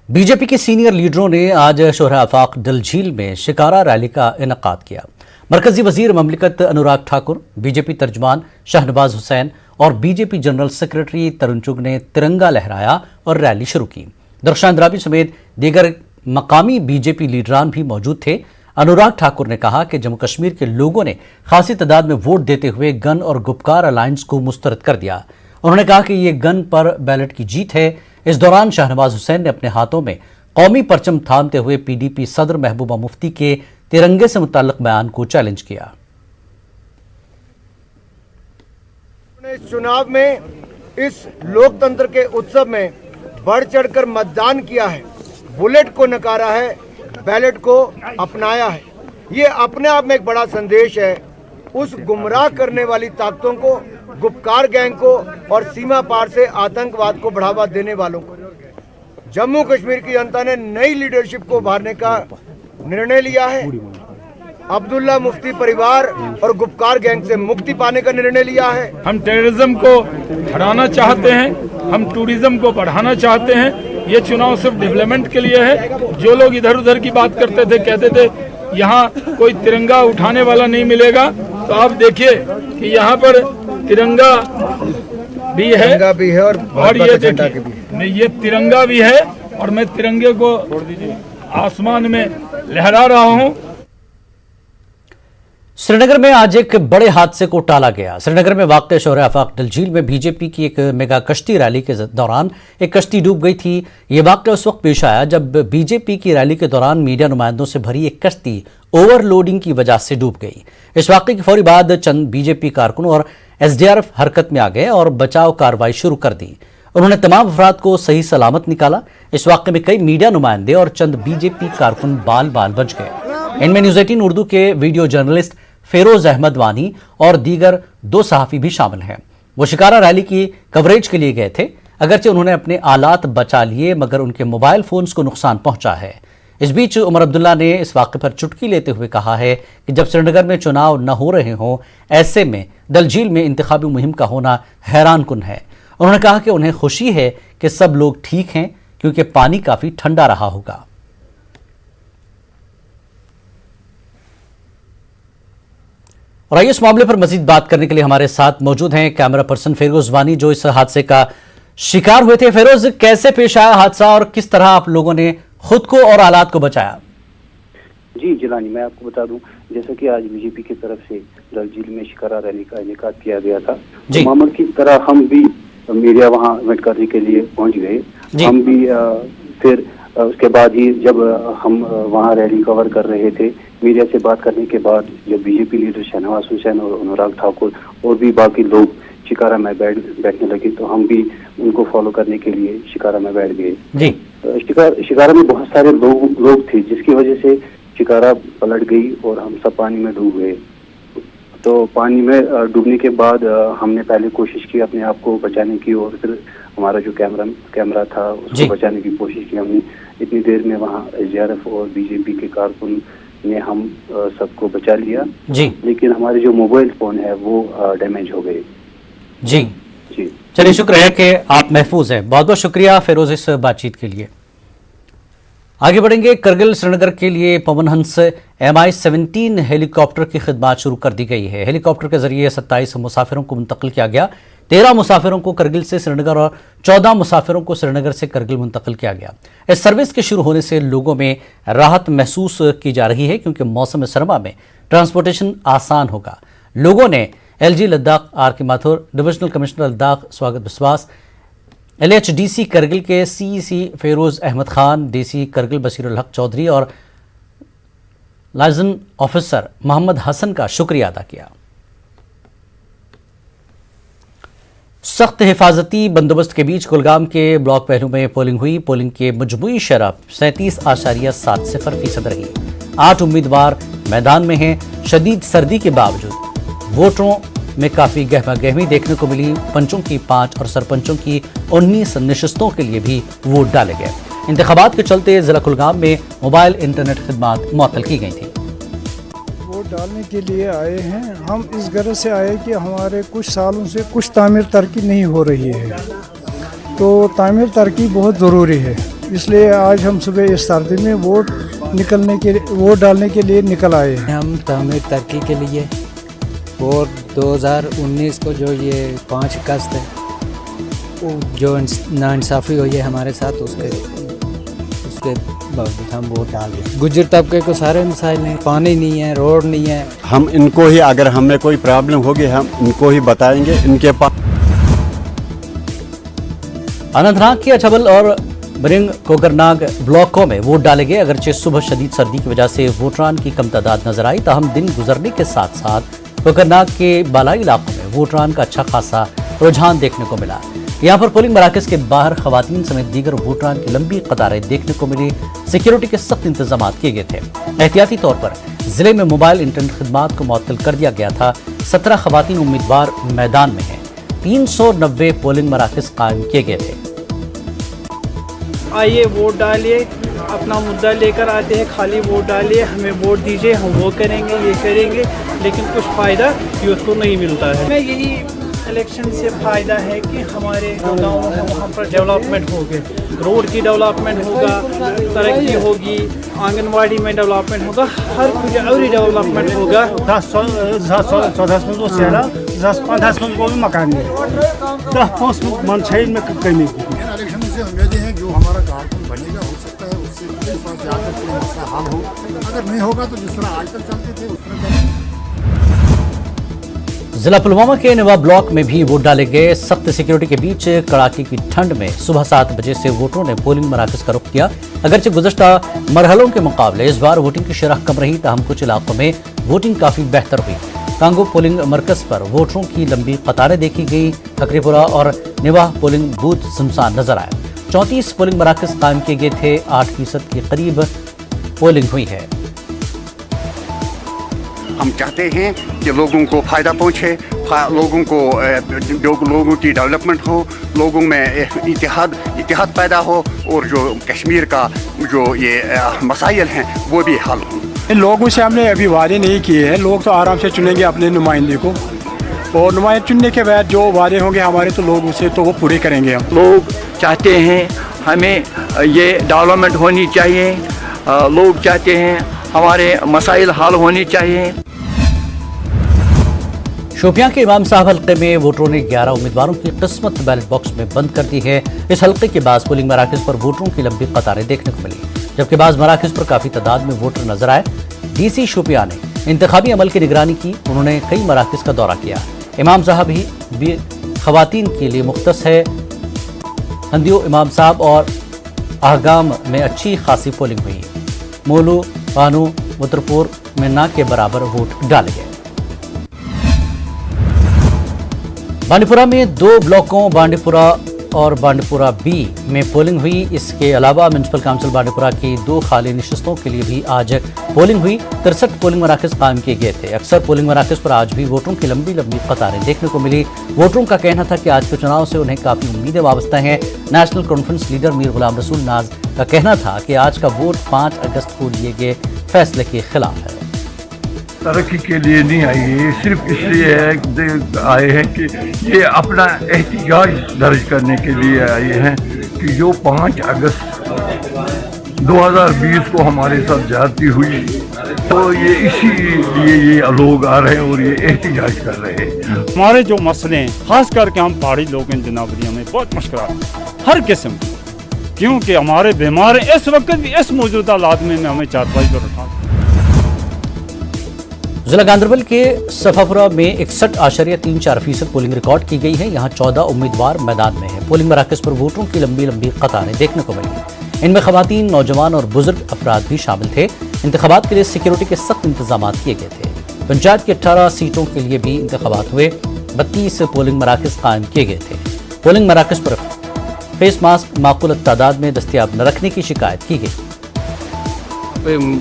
[SPEAKER 1] बीजेपी के सीनियर लीडरों ने आज शोहरा आफाक डल झील में शिकारा रैली का इनेकाद किया। मरकजी वजीर ममलिकत अनुराग ठाकुर, बीजेपी तर्जुमान शाहनवाज हुसैन और बीजेपी जनरल सेक्रेटरी तरुण चुग ने तिरंगा लहराया और रैली शुरू की। दरख्शान द्राबी समेत दीगर मकामी बीजेपी लीडरान भी मौजूद थे। अनुराग ठाकुर ने कहा कि जम्मू कश्मीर के लोगों ने खासी तादाद में वोट देते हुए गन और गुपकार अलायंस को मुस्तरद कर दिया। उन्होंने कहा कि ये गन पर बैलेट की जीत है। इस दौरान शाहनवाज हुसैन ने अपने हाथों में कौमी परचम थामते हुए पीडीपी सदर महबूबा मुफ्ती के तिरंगे से मुताल्लिक बयान को चैलेंज किया।
[SPEAKER 8] इस चुनाव में, इस लोकतंत्र के उत्सव में बढ़ चढ़कर मतदान किया है, बुलेट को नकारा है, बैलेट को अपनाया है।
[SPEAKER 14] ये अपने आप में एक बड़ा संदेश है उस गुमराह करने वाली ताकतों को, गुपकार गैंग को और सीमा पार से आतंकवाद को बढ़ावा देने वालों को। जम्मू कश्मीर की जनता ने नई लीडरशिप को उभारने का निर्णय लिया है। अब्दुल्ला मुफ्ती परिवार और गुपकार गैंग से मुक्ति पाने का निर्णय लिया है।
[SPEAKER 15] हम टेररिज्म को हटाना चाहते हैं, हम टूरिज्म को बढ़ाना चाहते हैं। ये चुनाव सिर्फ डेवलपमेंट के लिए है। जो लोग इधर उधर की बात करते थे, कहते थे यहाँ कोई तिरंगा उठाने वाला नहीं मिलेगा, तो आप देखिए कि यहाँ पर तिरंगा भी है और ये देखिए ये तिरंगा भी है और मैं तिरंगे को आसमान में लहरा रहा हूँ।
[SPEAKER 1] श्रीनगर में आज एक बड़े हादसे को टाला गया। श्रीनगर में वाक़ शोहर आफाक डल झील में बीजेपी की एक मेगा कश्ती रैली के दौरान एक कश्ती डूब गई थी। ये वाक़या उस वक्त पेश आया जब बीजेपी की रैली के दौरान मीडिया नुमाइंदों से भरी एक कश्ती ओवरलोडिंग की वजह से डूब गई। इस वाक़े के फौरी बाद चंद बीजेपी कारकुनों और एसडीआरएफ हरकत में आ गए और बचाव कार्रवाई शुरू कर दी। उन्होंने तमाम अफराद को सही सलामत निकाला। इस वाक़े में कई मीडिया नुमाइंदे और चंद बीजेपी कारकुन बाल बाल बच गए। इनमें न्यूज़ 18 उर्दू के वीडियो जर्नलिस्ट फेरोज अहमद वानी और दीगर 2 सहाफ़ी भी शामिल हैं। वो शिकारा रैली की कवरेज के लिए गए थे। अगरचे उन्होंने अपने आलात बचा लिए मगर उनके मोबाइल फोन्स को नुकसान पहुंचा है। इस बीच उमर अब्दुल्ला ने इस वाक़े पर चुटकी लेते हुए कहा है कि जब श्रीनगर में चुनाव न हो रहे हों, ऐसे में डल झील में इंतखाबी मुहिम का होना हैरान कुन है। उन्होंने कहा कि उन्हें खुशी है कि सब लोग ठीक हैं क्योंकि पानी काफ़ी ठंडा रहा होगा। और आइए इस मामले पर मजीद बात करने के लिए हमारे साथ मौजूद हैं कैमरा पर्सन फेरोज वानी जो इस हादसे का शिकार हुए थे। फेरोज, कैसे पेश आया हादसा और किस तरह आप लोगों ने खुद को और आलात को बचाया?
[SPEAKER 16] जी जिलानी, मैं आपको बता दूं, जैसा कि आज बीजेपी की तरफ से डल झील में शिकारा रैली का इनेकाद किया गया था, तो मामूल की तरह हम भी मीडिया वहां इवेंट करने के लिए पहुंच गए। हम भी फिर उसके बाद ही जब हम वहां रैली कवर कर रहे थे, मीडिया से बात करने के बाद जब बीजेपी लीडर शहनवाज हुसैन और अनुराग ठाकुर और भी बाकी लोग शिकारा में बैठने लगे तो हम भी उनको फॉलो करने के लिए शिकारा में बैठ गए। शिकारा में बहुत सारे लोग थे जिसकी वजह से शिकारा पलट गई और हम सब पानी में डूब गए। तो पानी में डूबने के बाद हमने पहले कोशिश की अपने आप को बचाने की और फिर हमारा जो कैमरा था उसको बचाने की कोशिश की हमने। इतनी देर में वहाँ एसडीआरएफ और बीजेपी के कारकुन ने हम सबको बचा लिया लेकिन हमारे जो मोबाइल फोन है वो डैमेज हो गए।
[SPEAKER 1] जी चलिए, शुक्र है कि आप महफूज हैं। बहुत बहुत शुक्रिया फेरोज इस बातचीत के लिए। आगे बढ़ेंगे। करगिल श्रीनगर के लिए पवन हंस MI-17 हेलीकॉप्टर की खिदमत शुरू कर दी गई है। हेलीकॉप्टर के जरिए 27 मुसाफिरों को मुंतकिल किया गया। 13 मुसाफिरों को करगिल से श्रीनगर और 14 मुसाफिरों को श्रीनगर से करगिल मुंतकिल किया गया। इस सर्विस के शुरू होने से लोगों में राहत महसूस की जा रही है क्योंकि मौसम सरमा में ट्रांसपोर्टेशन आसान होगा। लोगों ने LG Ladakh RK Mathur, divisional commissioner Ladakh स्वागत बिस्वास, LHDC करगिल के CEC फेरोज अहमद खान, DC करगिल बसीरुल हक चौधरी और लाइजन ऑफिसर मोहम्मद हसन का शुक्रिया अदा किया। सख्त हिफाजती बंदोबस्त के बीच कुलगाम के ब्लॉक पहलू में पोलिंग हुई। पोलिंग के मजमूई शरह 37.70% रही। 8 उम्मीदवार मैदान में हैं। शदीद सर्दी के बावजूद वोटरों में काफ़ी गहमा गहमी देखने को मिली। पंचों की 5 और सरपंचों की 19 नशिस्तों के लिए भी वोट डाले गए। इंतखाबात के चलते जिला कुलगाम में मोबाइल इंटरनेट खिदमात मुअत्तल की गई थी।
[SPEAKER 17] वोट डालने के लिए आए हैं। हम इस गरज से आए कि हमारे कुछ सालों से कुछ तामीर तरक्की नहीं हो रही है, तो तामीर तरक्की बहुत ज़रूरी है। इसलिए आज हम सुबह इस सर्दी में वोट डालने के लिए निकल आए हैं।
[SPEAKER 18] हम तामीर तरक्की के लिए और 2019 को जो ये 5 अगस्त है जो नाइंसाफ़ी हुई है हमारे साथ उसके बावजूद हम वोट डाल रहे हैं। गुज्जर तबके को सारे मसाइल हैं, पानी नहीं है, रोड नहीं है।
[SPEAKER 19] हम इनको ही अगर हमें कोई प्रॉब्लम होगी हम इनको ही बताएंगे। इनके पास
[SPEAKER 1] अनंतनाग की अछबल और बरिंग कोकरनाग ब्लॉकों में वोट डाले गए। अगरचे सुबह शदीद सर्दी की वजह से वोटरान की कम तादाद नजर आई, ताहम दिन गुजरने के साथ साथ कोकरनाग के बालाई इलाकों में वोटरान का अच्छा खासा रुझान देखने को मिला। यहाँ पर पोलिंग मराकज के बाहर खवातीन समेत दीगर वोटरान की लंबी कतारें देखने को मिली। सिक्योरिटी के सख्त इंतजाम किए गए थे। एहतियाती तौर पर जिले में मोबाइल इंटरनेट खिदमात को मुअत्तल कर दिया गया था। 17 खवातीन उम्मीदवार मैदान में हैं। 390 पोलिंग मराकज कायम किए गए थे।
[SPEAKER 10] आइए वोट डालिए, अपना मुद्दा लेकर आते हैं, खाली वोट डालिए, हमें वोट दीजिए, हम वो करेंगे ये करेंगे, लेकिन कुछ फ़ायदा यूथ को नहीं मिलता है। हमें यही इलेक्शन से फ़ायदा है कि हमारे गाँव में वहाँ पर डेवलपमेंट होगी, रोड की डेवलपमेंट होगा, तरक्की होगी, आंगनवाड़ी में डेवलपमेंट होगा, हर कुछ और डेवलपमेंट होगा।
[SPEAKER 20] 2014 में वो सेरा 2015 में वो भी मकान है 10 मन छः में कमी।
[SPEAKER 9] इलेक्शन से उम्मीदें हैं जो हमारा कारकुन बनेगा हो सकता है उससे पुलिस पास जाकर कोई मसला हल हो, अगर नहीं होगा तो जिस तरह आजकल चलते थे उस तरह करेंगे।
[SPEAKER 1] जिला पुलवामा के नवा ब्लॉक में भी वोट डाले गए। सख्त सिक्योरिटी के बीच कड़ाके की ठंड में सुबह 7 बजे से वोटरों ने पोलिंग मराकज का रुख किया। अगरचे गुज़श्ता मरहलों के मुकाबले इस बार वोटिंग की शरह कम रही, ताहम कुछ इलाकों में वोटिंग काफ़ी बेहतर हुई। कांगो पोलिंग मरकज पर वोटरों की लंबी कतारें देखी गई। खकरीपुरा और निवाह पोलिंग बूथ सुनसान नजर आए। 34 पोलिंग मराकज कायम किए गए थे। 8% के करीब पोलिंग हुई है।
[SPEAKER 21] हम चाहते हैं कि लोगों को फ़ायदा पहुँचे, लोगों को जो लोगों की डेवलपमेंट हो, लोगों में इतिहाद पैदा हो और जो कश्मीर का जो ये मसाइल हैं वो भी हल हों।
[SPEAKER 20] इन लोगों से हमने अभी वादे नहीं किए हैं, लोग तो आराम से चुनेंगे अपने नुमाइंदे को और नुमाइंदे चुनने के बाद जो वादे होंगे हमारे तो लोग उसे तो वो पूरे करेंगे। हम
[SPEAKER 22] लोग चाहते हैं हमें ये डेवलपमेंट होनी चाहिए, लोग चाहते हैं हमारे मसाइल हल होनी चाहिए।
[SPEAKER 1] शोपियां के इमाम साहब हल्के में वोटरों ने 11 उम्मीदवारों की किस्मत बैलेट बॉक्स में बंद कर दी है। इस हल्के के बाद पोलिंग मराकज पर वोटरों की लंबी कतारें देखने को मिली, जबकि बाज़ मराकज पर काफ़ी तादाद में वोटर नजर आए। DC शोपियां ने इंतखाबी अमल की निगरानी की। उन्होंने कई मराकज का दौरा किया। इमाम साहब भी खवातीन के लिए मुख्तस है। हंदियो इमाम साहब और आहगाम में अच्छी खासी पोलिंग हुई। मोलू, बानू, मुतरपुर में ना के बराबर वोट डाले गए। बांडीपुरा में 2 ब्लॉकों बांडीपुरा और बांडीपुरा बी में पोलिंग हुई। इसके अलावा म्यूनसिपल काउंसिल बांडीपुरा की 2 खाली नशिस्तों के लिए भी आज पोलिंग हुई। 63 पोलिंग मराकज कायम किए गए थे। अक्सर पोलिंग मराकज पर आज भी वोटरों की लंबी लंबी कतारें देखने को मिली। वोटरों का कहना था कि आज के चुनाव से उन्हें काफ़ी उम्मीदें वाबस्ता हैं। National conference leader Mir Ghulam Rasool नाज का कहना था कि आज का वोट 5 अगस्त को लिए गए फैसले के खिलाफ है।
[SPEAKER 23] तरक्की के लिए नहीं आई है, सिर्फ इसलिए आए हैं कि ये अपना एहतिजाज दर्ज करने के लिए आए हैं कि जो 5 अगस्त 2020 को हमारे साथ ज्यादती हुई, तो ये इसीलिए ये लोग आ रहे हैं और ये एहतिजाज कर रहे हैं।
[SPEAKER 24] हमारे जो मसले हैं, खास करके हम पहाड़ी लोग हैं जनाब, हमें बहुत मुश्किल हर किस्म की, क्योंकि हमारे बीमार इस वक्त भी इस मौजूदा हालात में हमें चारपाई पर उठा।
[SPEAKER 1] जिला गांधरबल के सफापुरा में 61.34% पोलिंग रिकॉर्ड की गई है। यहाँ 14 उम्मीदवार मैदान में हैं। पोलिंग मराकज पर वोटरों की लंबी लंबी कतारें देखने को मिली। इनमें खवातीन, नौजवान और बुजुर्ग अफराद भी शामिल थे। इंतखाबात के लिए सिक्योरिटी के सख्त इंतजाम किए गए थे। पंचायत की 18 सीटों के लिए भी इंतखाबात हुए। 32 पोलिंग मराकज कायम किए गए थे। पोलिंग मराकज पर फेस मास्क माकूल तादाद में दस्तियाब न रखने की शिकायत की गई।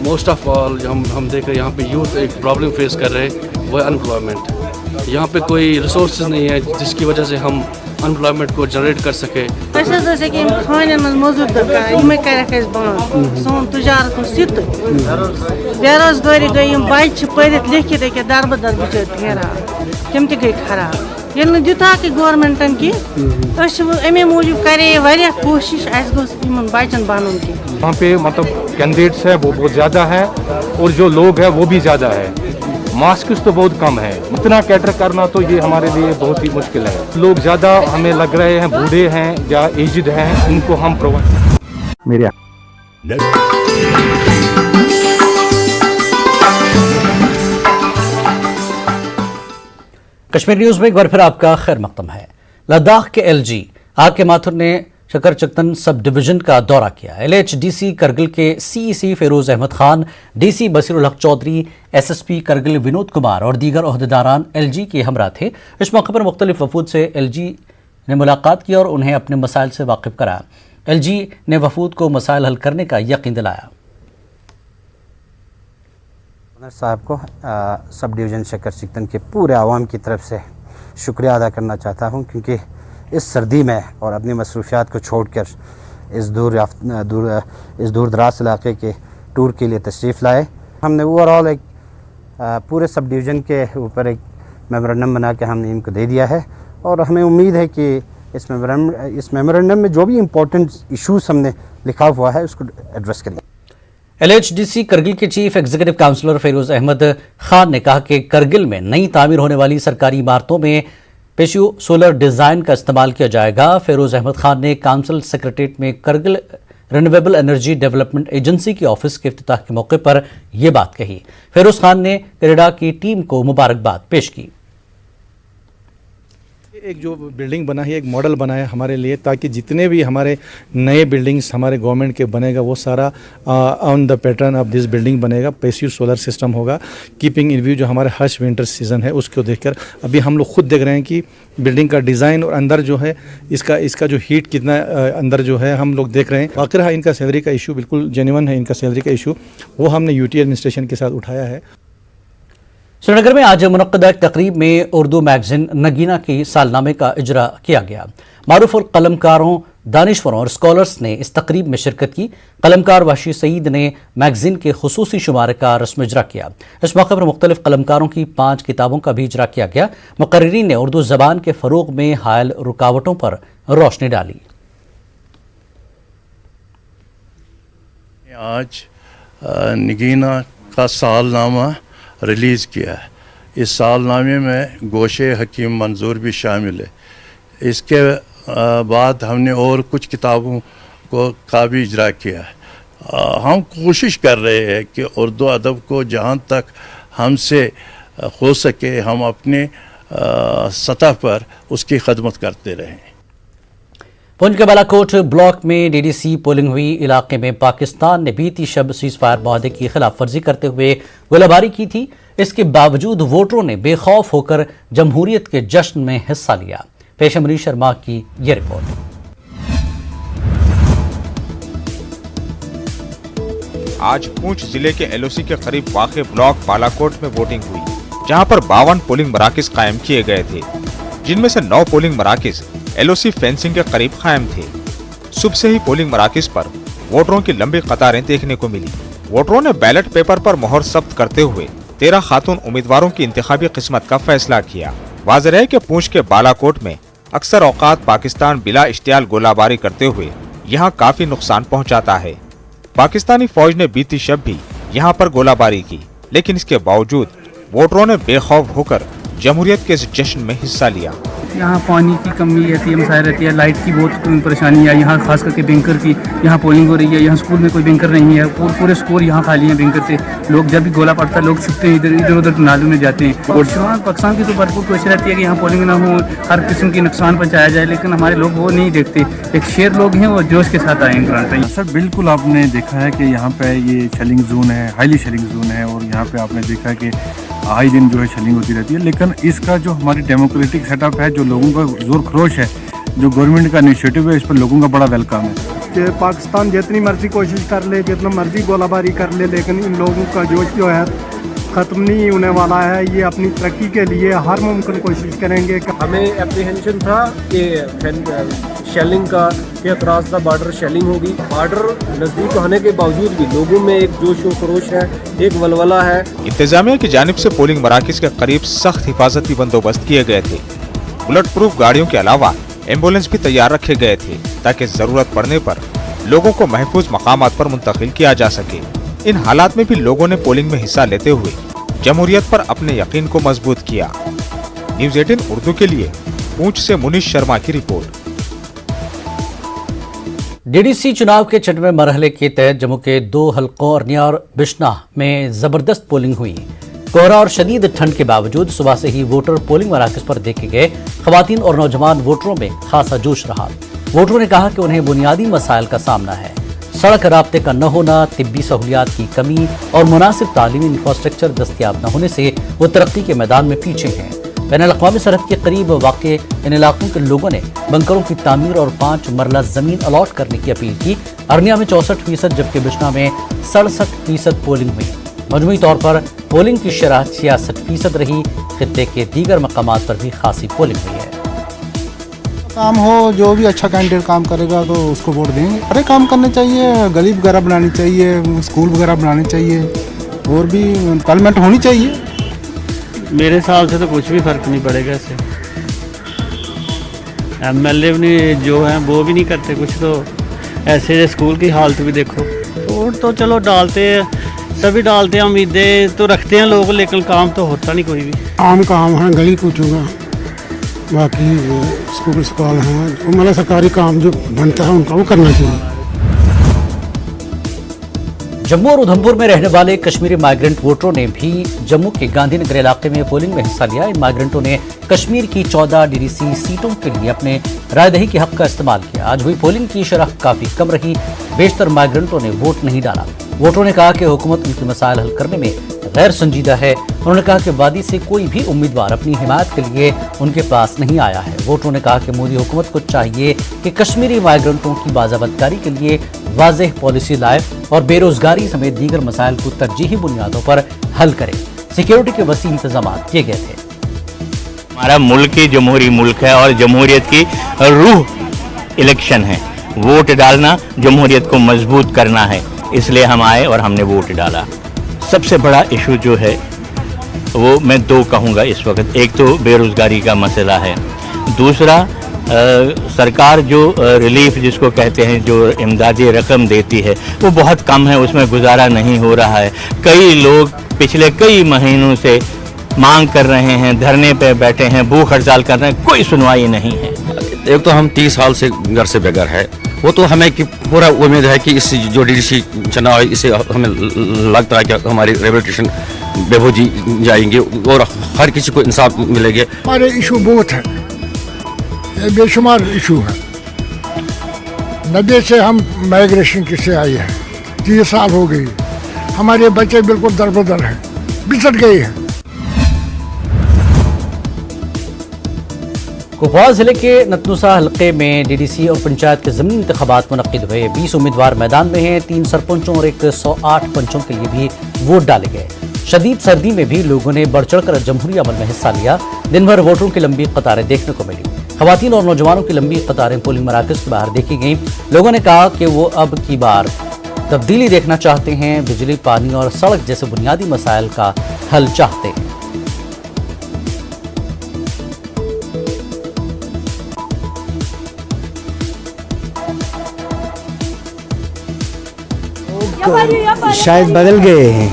[SPEAKER 25] मोस्ट ऑफ ऑल हम देख रहे हैं यहाँ पे यूथ एक प्रॉब्लम फेस कर रहे हैं, वो है अनएम्प्लॉयमेंट। यहाँ पे कोई रिसोर्सेज नहीं है जिसकी वजह से हम अनएम्प्लॉयमेंट को जनरेट कर सके।
[SPEAKER 26] बेरोजगारी गई, बच्चे पढ़ लिखित अके दरबदर बिचार फेरान, तम त गई खराब। ये दिता कि गवर्नमेंटन की अमे मूजूब करे वारिया कोशिश बचन बनन की।
[SPEAKER 27] वहाँ पे मतलब कैंडिडेट्स है वो बहुत ज़्यादा है और जो लोग हैं वो भी ज़्यादा है। मास्क तो बहुत कम है, इतना कैटर करना तो ये हमारे लिए बहुत ही मुश्किल है। लोग ज़्यादा हमें लग रहे हैं बूढ़े हैं या एजड हैं, इनको हम प्रोवाइड मेरे
[SPEAKER 1] कश्मीर न्यूज में एक बार फिर आपका खैर मकदम है। लद्दाख के LG आर के माथुर ने शकरचकतन सब डिवीजन का दौरा किया। LHDC करगिल के CEC फिरोज अहमद खान, DC बसीरुल हक चौधरी, SSP करगिल विनोद कुमार और दीगर ओहदेदारान LG के हमरा थे। इस मौके पर मुख्तलिफ वफूद से LG نے ملاقات کی اور انہیں اپنے مسائل سے واقف کرایا۔ LG نے وفود کو مسائل حل کرنے کا یقین دلایا۔
[SPEAKER 3] صاحب کو سب ڈویژن شکر چکتن کے پورے عوام کی طرف سے شکریہ ادا کرنا چاہتا ہوں، کیونکہ اس سردی میں اور اپنی مصروفیات کو چھوڑ کر اس دور دراز علاقے کے ٹور کے لیے تشریف لائے۔ ہم نے اوور آل ایک پورے سب ڈویژن کے اوپر ایک میمورنڈم بنا کے ہم نے ان کو دے دیا ہے، اور ہمیں امید ہے کہ اس میمورنڈم میں جو بھی امپورٹنٹ ایشوز ہم نے لکھا ہوا ہے اس کو ایڈریس کریں گے۔
[SPEAKER 1] LHDC کرگل کے chief executive councillor Feroz Ahmad Khan نے کہا کہ کرگل میں نئی تعمیر ہونے والی سرکاری عمارتوں میں پیشیو سولر ڈیزائن کا استعمال کیا جائے گا۔ فیروز احمد خان نے کاؤنسل سیکریٹریٹ میں Kargil renewable energy development agency کے آفس کے افتتاح کے موقع پر یہ بات کہی۔ فیروز خان نے کینیڈا کی ٹیم کو مبارکباد پیش کی۔
[SPEAKER 2] ایک جو بلڈنگ بنا ہے ایک ماڈل بنا ہے ہمارے لیے، تاکہ جتنے بھی ہمارے نئے بلڈنگز ہمارے گورنمنٹ کے بنے گا وہ سارا on the pattern of this building بنے گا، پیسیو سولر سسٹم ہوگا، کیپنگ ان ویو جو ہمارے ہرش ونٹر سیزن ہے اس کو دیکھ کر ابھی ہم لوگ خود دیکھ رہے ہیں کہ بلڈنگ کا ڈیزائن اور اندر جو ہے اس کا جو ہیٹ کتنا اندر جو ہے ہم لوگ دیکھ رہے ہیں۔ واقعہ ان کا سیلری کا ایشو بالکل جینیون ہے، ان کا سیلری کا ایشو وہ ہم نے UT ایڈمنسٹریشن کے ساتھ اٹھایا ہے۔
[SPEAKER 1] سری نگر میں آج منعقدہ ایک تقریب میں اردو میگزین نگینہ کی سالنامے کا اجرا کیا گیا۔ معروف قلمکاروں، دانشوروں اور اسکالرس نے اس تقریب میں شرکت کی۔ قلمکار وحشی سعید نے میگزین کے خصوصی شمارے کا رسم اجرا کیا۔ اس موقع پر مختلف قلمکاروں کی 5 کتابوں کا بھی اجرا کیا گیا۔ مقررین نے اردو زبان کے فروغ میں حائل رکاوٹوں پر روشنی ڈالی۔
[SPEAKER 4] آج نگینہ کا سالنامہ ریلیز کیا ہے۔ اس سالنامے میں گوشے حکیم منظور بھی شامل ہے۔ اس کے بعد ہم نے اور کچھ کتابوں کا بھی اجرا کیا ہے۔ ہم کوشش کر رہے ہیں کہ اردو ادب کو جہاں تک ہم سے ہو سکے ہم اپنے سطح پر اس کی خدمت کرتے رہیں۔
[SPEAKER 1] پونچھ کے بالا کوٹ بلاک میں DDC پولنگ ہوئی۔ علاقے میں پاکستان نے بیتی شب سیز فائر معاہدے کی خلاف ورزی کرتے ہوئے گولہ باری کی تھی۔ اس کے باوجود ووٹروں نے بے خوف ہو کر جمہوریت کے جشن میں حصہ لیا۔ پیش ہے منیش شرما کی یہ رپورٹ۔
[SPEAKER 5] آج پونچھ ضلع کے LOC کے قریب واقع بلاک بالا کوٹ میں ووٹنگ ہوئی، جہاں پر 52 پولنگ مراکز قائم کیے گئے تھے، جن میں سے 9 پولنگ مراکز LOC فینسنگ کے قریب قائم تھے۔ صبح سے ہی پولنگ مراکز پر ووٹروں کی لمبی قطاریں دیکھنے کو ملی۔ ووٹروں نے بیلٹ پیپر پر مہر ثبت کرتے ہوئے 13 خاتون امیدواروں کی انتخابی قسمت کا فیصلہ کیا۔ واضح ہے کہ پونچھ کے بالا کوٹ میں اکثر اوقات پاکستان بلا اشتعال گولہ باری کرتے ہوئے یہاں کافی نقصان پہنچاتا ہے۔ پاکستانی فوج نے بیتی شب بھی یہاں پر گولہ باری کی، لیکن اس کے باوجود ووٹروں نے بے خوف ہو کر جمہوریت کے اس جشن میں حصہ لیا۔
[SPEAKER 6] یہاں پانی کی کمی رہتی ہے، مسائل رہتی ہے، لائٹ کی بہت پریشانی ہے یہاں، خاص کر کے بینکر کی یہاں پولنگ ہو رہی ہے۔ یہاں اسکول میں کوئی بینکر نہیں ہے، پورے اسکول یہاں خالی ہیں بینکر سے۔ لوگ جب بھی گولہ پڑتا ہے لوگ چھپتے ہیں، ادھر ادھر نالوں میں جاتے ہیں۔ اور پاکستان کی تو بھرپور کوشش رہتی ہے کہ یہاں پولنگ نہ ہو، ہر قسم کی نقصان پہنچایا جائے، لیکن ہمارے لوگ وہ نہیں دیکھتے۔ ایک شیر لوگ ہیں وہ جوش کے ساتھ آئے ہیں۔
[SPEAKER 7] سر بالکل آپ نے دیکھا ہے کہ یہاں پہ یہ شیلنگ زون ہے، ہائیلی شیلنگ زون ہے، اور یہاں پہ آپ نے دیکھا کہ آئے دن جو ہے شیلنگ ہوتی رہتی ہے، لیکن اس کا جو ہماری ڈیموکریٹک سیٹ اپ ہے، جو لوگوں کا زور خروش ہے، جو گورنمنٹ کا انیشیٹو ہے، اس پر لوگوں کا بڑا ویلکم ہے۔
[SPEAKER 17] کہ پاکستان جتنی مرضی کوشش کر لے، جتنا مرضی گولہ باری کر لے، لیکن ان لوگوں کا جوش جو ہے ختم نہیں ہونے والا ہے۔ یہ اپنی ترقی کے لیے ہر ممکن کوشش کریں گے۔
[SPEAKER 11] ہمیں اپریہنشن تھا کہ شیلنگ کا اعتراض تھا، بارڈر شیلنگ ہوگی۔ بارڈر نزدیک ہونے کے باوجود بھی لوگوں میں ایک جوش و خروش ہے، ایک ولولہ ہے۔
[SPEAKER 5] انتظامیہ کی جانب سے پولنگ مراکز کے قریب سخت حفاظتی بندوبست کیے گئے تھے۔ بلٹ پروف گاڑیوں کے علاوہ ایمبولینس بھی تیار رکھے گئے تھے تاکہ ضرورت پڑنے پر لوگوں کو محفوظ مقامات پر منتقل کیا جا سکے۔ ان حالات میں بھی لوگوں نے پولنگ میں حصہ لیتے ہوئے جمہوریت پر اپنے یقین کو مضبوط کیا۔ نیوز 18 اردو کے لیے پونچھ سے منیش شرما کی رپورٹ۔
[SPEAKER 1] DDC چناؤ کے 6ویں مرحلے کے تحت جموں کے 2 حلقوں ارنیا اور بشنا میں زبردست پولنگ ہوئی۔ کوہرا اور شدید ٹھنڈ کے باوجود صبح سے ہی ووٹر پولنگ مراکز پر دیکھے گئے۔ خواتین اور نوجوان ووٹروں میں خاصا جوش رہا۔ ووٹروں نے کہا کہ انہیں بنیادی مسائل کا سامنا ہے۔ سڑک رابطے کا نہ ہونا، طبی سہولیات کی کمی اور مناسب تعلیمی انفراسٹرکچر دستیاب نہ ہونے سے وہ ترقی کے میدان میں پیچھے ہیں۔ बैन अल-अक़वामी सरहद के करीब वाक़े इन इलाकों के लोगों ने बंकरों की तामीर और 5 मरला ज़मीन अलॉट करने की अपील की। अरनिया में 64% जबकि बिश्ना में 67% पोलिंग हुई। मजमूई तौर पर पोलिंग की शरह 66% रही। खित्ते के दीगर मकामात पर भी खासी पोलिंग हुई है।
[SPEAKER 8] काम हो, जो भी अच्छा कैंडिडेट काम करेगा तो उसको वोट देंगे। अरे काम करने चाहिए, गली वगैरह बनानी चाहिए, स्कूल वगैरह बनाने चाहिए, और भी डेवलपमेंट होनी चाहिए।
[SPEAKER 12] मेरे हिसाब से तो कुछ भी फ़र्क नहीं पड़ेगा इससे। MLA भी जो हैं वो भी नहीं करते कुछ, तो ऐसे स्कूल की हालत भी देखो। वोट तो चलो डालते हैं, सभी डालते हैं, उम्मीदें तो रखते हैं लोग, लेकिन काम तो होता नहीं कोई भी।
[SPEAKER 13] आम काम है, गली कूचूंगा, बाकी स्कूल हैं, मतलब सरकारी काम जो बनता है उनका वो करना चाहिए।
[SPEAKER 1] जम्मू और उधमपुर में रहने वाले कश्मीरी माइग्रेंट वोटरों ने भी जम्मू के गांधी नगर इलाके में पोलिंग में हिस्सा लिया। इन माइग्रेंटों ने कश्मीर की 14 DDC सीटों के लिए अपने रायदही के हक का इस्तेमाल किया। आज हुई पोलिंग की शरह काफी कम रही। बेशतर माइग्रेंटों ने वोट नहीं डाला। वोटरों ने कहा कि हुकूमत उनके मसाइल हल करने में गैर संजीदा है। उन्होंने कहा कि वादी से कोई भी उम्मीदवार अपनी हिमायत के लिए उनके पास नहीं आया है। वोटरों ने कहा कि मोदी हुकूमत को चाहिए कि कश्मीरी माइग्रेंटों की बाज़ाबतकारी के लिए वाज़ेह पॉलिसी लाए और बेरोजगारी समेत दीगर मसाइल को तरजीही बुनियादों पर हल करे। सिक्योरिटी के वसी इंतजाम किए गए थे।
[SPEAKER 14] हमारा मुल्क ही जमहूरी मुल्क है और जमहूरियत की रूह इलेक्शन है। वोट डालना जमहूरियत को मजबूत करना है, इसलिए हम आए और हमने वोट डाला। सबसे बड़ा इशू जो है वो मैं 2 कहूँगा इस वक्त। एक तो बेरोज़गारी का मसला है, दूसरा सरकार जो रिलीफ जिसको कहते हैं, जो इमदादी रकम देती है वो बहुत कम है, उसमें गुजारा नहीं हो रहा है। कई लोग पिछले कई महीनों से मांग कर रहे हैं, धरने पे बैठे हैं, भूख हड़ताल कर रहे हैं, कोई सुनवाई नहीं है।
[SPEAKER 15] एक तो हम 30 साल से घर से बेघर है, वो तो हमें कि पूरा उम्मीद है कि इस जो DDC चुनाव है इससे हमें लगता है कि हमारी रिहैबिलिटेशन बेबूजी जाएंगे और हर किसी को इंसाफ मिलेगा।
[SPEAKER 13] हमारे इशू बहुत है, ये बेशुमार इशू है। नब्बे से हम माइग्रेशन किससे आए हैं, 30 साल हो गई। हमारे बच्चे बिल्कुल दरबदर हैं, बिछड़ गए हैं।
[SPEAKER 1] कुपवाड़ा जिले के नतनुसा हलके में DDC और पंचायत के ज़मीनी इंतखाबात मुनक्किद हुए। 20 उम्मीदवार मैदान में हैं। 3 सरपंचों और 108 पंचों के लिए भी वोट डाले गए। शदीद सर्दी में भी लोगों ने बढ़ चढ़ कर जमहूरी अमल में हिस्सा लिया। दिन भर वोटरों की लंबी कतारें देखने को मिली। खवातीन और नौजवानों की लंबी कतारें पोलिंग मराकज़ के बाहर देखी गईं। लोगों ने कहा कि वो अब की बार तब्दीली देखना चाहते हैं, बिजली, पानी और सड़क जैसे बुनियादी मसाइल का हल चाहते हैं।
[SPEAKER 16] शायद बदल गए हैं।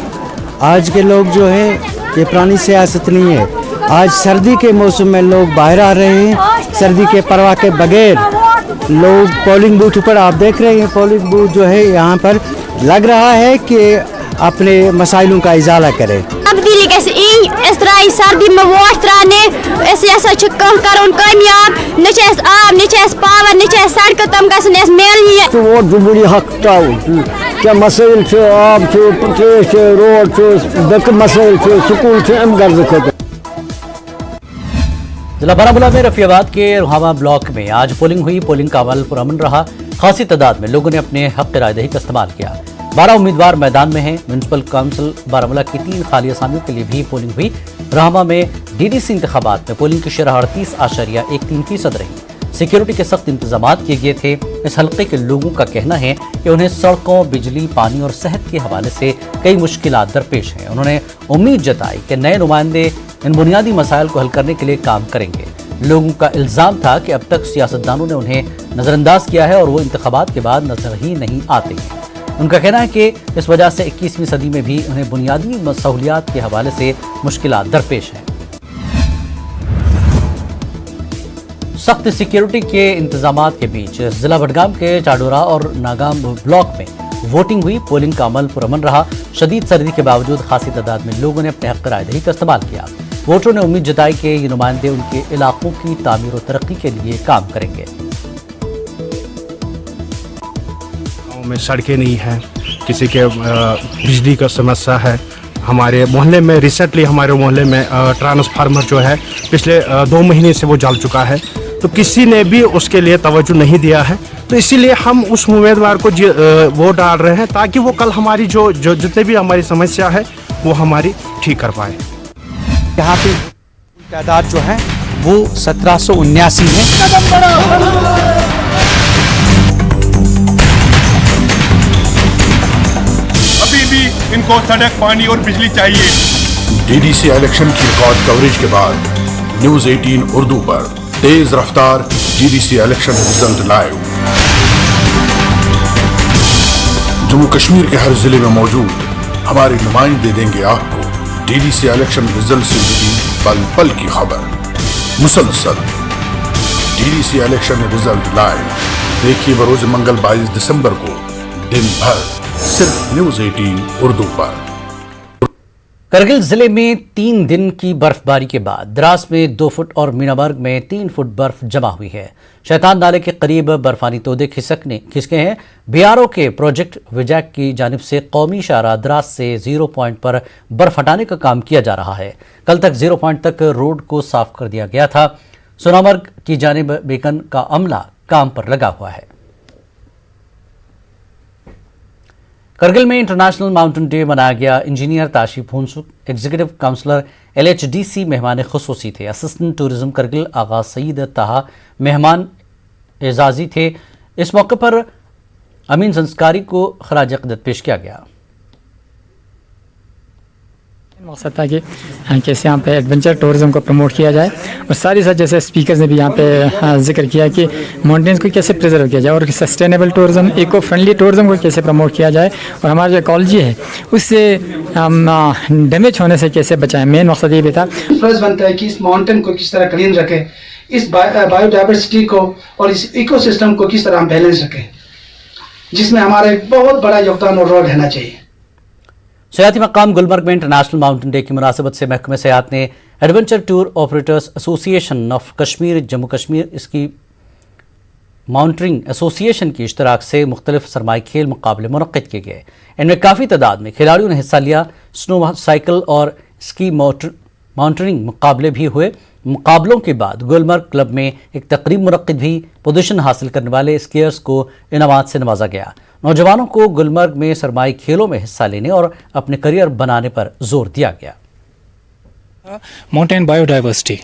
[SPEAKER 16] आज के लोग जो है ये पुरानी सियासत नहीं है। आज सर्दी के मौसम में लोग बाहर आ रहे हैं, सर्दी के परवाह के बगैर लोग पोलिंग बूथ पर, आप देख रहे हैं पोलिंग बूथ जो है यहाँ पर लग रहा है कि अपने मसाइलों का इजाला करें।
[SPEAKER 18] तब्दीली कैसे इस तरह सर्दी में वोट त्राने कम कामयाब न आब न पावर न सड़क तम गसन मिल
[SPEAKER 13] वोट जमहूरी हक क्या मसाइल आब त्रेश रोड मसाइल स्कूल गर्ज।
[SPEAKER 1] जिला बारामूला में रफियाबाद के रुहामा ब्लॉक में आज पोलिंग हुई। पोलिंग का अमल पुरअमन रहा। खासी तादाद में लोगों ने अपने हक रायदही का इस्तेमाल किया। 12 उम्मीदवार मैदान में हैं। म्यूनसिपल काउंसिल बारामूला की 3 खाली असामियों के लिए भी पोलिंग हुई। रुहामा में DDC इंतखाबात में पोलिंग की शरह 38.13% रही। सिक्योरिटी के सख्त इंतजाम किए गए थे। इस हल्के के लोगों का कहना है कि उन्हें सड़कों, बिजली, पानी और सेहत के हवाले से कई मुश्किलात दरपेश हैं। उन्होंने उम्मीद जताई कि नए नुमाइंदे इन बुनियादी मसाइल को हल करने के लिए काम करेंगे। लोगों का इल्ज़ाम था कि अब तक सियासतदानों ने उन्हें नज़रअंदाज किया है और वो इंतखाबात के बाद नजर ही नहीं आते हैं। उनका कहना है कि इस वजह से 21वीं सदी में भी उन्हें बुनियादी सहूलियात के हवाले से मुश्किलात दरपेश हैं। सख्त सिक्योरिटी के इंतजामात के बीच जिला बडगाम के चाडोरा और नागाम ब्लॉक में वोटिंग हुई। पोलिंग का अमल पुरअमन रहा। शदीद सर्दी के बावजूद खासी तादाद में लोगों ने अपने हक रायदही का इस्तेमाल किया। वोटरों ने उम्मीद जताई कि ये नुमाइंदे उनके इलाकों की तामीर और तरक्की के लिए काम करेंगे।
[SPEAKER 28] गाँव में सड़कें नहीं हैं, किसी के बिजली का समस्या है,
[SPEAKER 9] हमारे मोहल्ले में रिसेंटली हमारे मोहल्ले में ट्रांसफार्मर जो है पिछले 2 महीने से वो जल चुका है, तो किसी ने भी उसके लिए तवज्जो नहीं दिया है। तो इसीलिए हम उस उम्मीदवार को वोट डाल रहे हैं ताकि वो कल हमारी जो जितने भी हमारी समस्या है वो हमारी ठीक कर पाए।
[SPEAKER 16] यहाँ पे तादाद जो है वो 1779 है।
[SPEAKER 10] अभी भी इनको सड़क, पानी और बिजली चाहिए।
[SPEAKER 19] डीडीसी इलेक्शन की रिकॉर्ड कवरेज के बाद न्यूज 18 उर्दू पर तेज रफ्तार DDC election result live. Jammu Kashmir के हर जिले में मौजूद हमारे नुमाइंदे देंगे आपको डीडीसी इलेक्शन रिजल्ट से जुड़ी पल पल की खबर मुसलसल। डीडीसी इलेक्शन रिजल्ट लाइव देखिए बरोज मंगल 22 दिसंबर को दिन भर सिर्फ न्यूज 18 उर्दू पर।
[SPEAKER 1] करगिल जिले में 3 दिन की बर्फबारी के बाद द्रास में 2 फुट और मीनामर्ग में 3 फुट बर्फ जमा हुई है। शैतान नाले के करीब बर्फानी तोदे खिसके हैं। बीआरओ के प्रोजेक्ट विजैक की जानिब से कौमी शाहराह द्रास से 0 पॉइंट पर बर्फ हटाने का काम किया जा रहा है। कल तक 0 पॉइंट तक रोड को साफ कर दिया गया था। सोनामर्ग की जानिब बेकन का अमला काम पर लगा हुआ है। करगिल में इंटरनेशनल माउंटेन डे मनाया गया। Engineer Tashi Phuntsok, executive councillor LHDC मेहमान खुसूसी थे। असिस्टेंट टूरिज्म करगिल आगा सईद ताहा मेहमान एजाजी थे। इस मौके पर अमीन संस्कारी को खराज अक़ीदत पेश किया गया।
[SPEAKER 6] मकसद था कि कैसे यहाँ पे एडवेंचर टूरिज्म को प्रमोट किया जाए और साथ ही साथ जैसे स्पीकर्स ने भी यहाँ पे जिक्र किया कि माउंटेन्स को कैसे प्रिजर्व किया जाए और sustainable tourism, eco friendly tourism को कैसे प्रमोट किया जाए और हमारा जो इकोलॉजी है उससे डैमेज होने से कैसे बचाएं। मेन मकसद ये भी था।
[SPEAKER 20] फर्ज बनता है कि इस माउंटेन को किस तरह क्लीन रखें, इस बायोडाइवर्सिटी को और इस इकोसिस्टम को किस तरह हम बैलेंस रखें, जिसमें हमारा एक बहुत बड़ा योगदान और रोल रहना चाहिए।
[SPEAKER 1] सयाती मकाम गुलमर्ग में इंटरनेशनल माउंटेन डे की मुनासिबत से महकमे सयाहत ने adventure tour operators association of Kashmir Jammu Kashmir इसकी माउंटरिंग एसोसिएशन की इश्तराक से मुख्तलिफ सरमाई खेल मुकाबले मुनक्किद किए गए। इनमें काफ़ी तादाद में खिलाड़ियों ने हिस्सा लिया। स्नो साइकिल और स्की माउंटरिंग मुकाबले भी हुए। मुकाबलों के बाद गुलमर्ग क्लब में एक तकरीब मुनक्किद हुई। पोजीशन हासिल करने वाले स्कीयर्स को इनामात से नवाजा गया। नौजवानों को गुलमर्ग में सरमाई खेलों में हिस्सा लेने और अपने करियर बनाने पर जोर दिया गया।
[SPEAKER 6] माउंटेन बायोडाइवर्सिटी